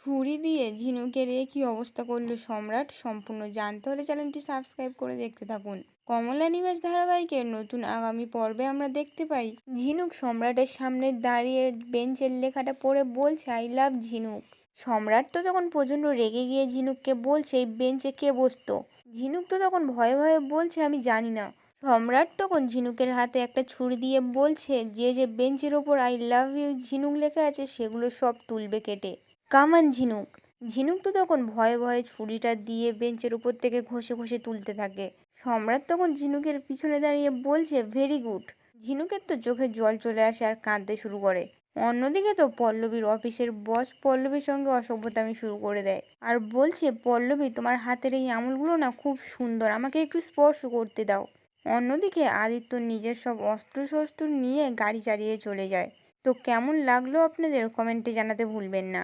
ছুরি দিয়ে ঝিনুকের এ কী অবস্থা করলো সম্রাট! সম্পূর্ণ জানতে হলে চ্যানেলটি সাবস্ক্রাইব করে দেখতে থাকুন। কমলা নিবাস ধারাবাহিকের নতুন আগামী পর্বে আমরা দেখতে পাই ঝিনুক সম্রাটের সামনে দাঁড়িয়ে বেঞ্চের লেখাটা পড়ে বলছে আই লাভ ঝিনুক। সম্রাট তো তখন প্রচণ্ড রেগে গিয়ে ঝিনুককে বলছে এই বেঞ্চে কে বসতো। ঝিনুক তো তখন ভয়ে ভয়ে বলছে আমি জানি না। সম্রাট তখন ঝিনুকের হাতে একটা ছুরি দিয়ে বলছে যে যে বেঞ্চের ওপর আই লাভ ইউ ঝিনুক লেখা আছে সেগুলো সব তুলবে কেটে। কামান ঝিনুক। ঝিনুক তো তখন ভয়ে ভয়ে ছুরিটা দিয়ে বেঞ্চের উপর থেকে ঘষে ঘষে তুলতে থাকে। সম্রাট তখন ঝিনুকের পিছনে দাঁড়িয়ে বলছে ভেরি গুড। ঝিনুকের তো চোখে জল চলে আসে আর কাঁদতে শুরু করে। অন্যদিকে তো পল্লবীর অফিসের বস পল্লবীর সঙ্গে অসভ্যতামি শুরু করে দেয় আর বলছে পল্লবী তোমার হাতের এই আঙুলগুলো না খুব সুন্দর, আমাকে একটু স্পর্শ করতে দাও। অন্যদিকে আদিত্য নিজের সব অস্ত্র শস্ত্র নিয়ে গাড়ি চালিয়ে চলে যায়। তো কেমন লাগলো আপনাদের কমেন্টে জানাতে ভুলবেন না।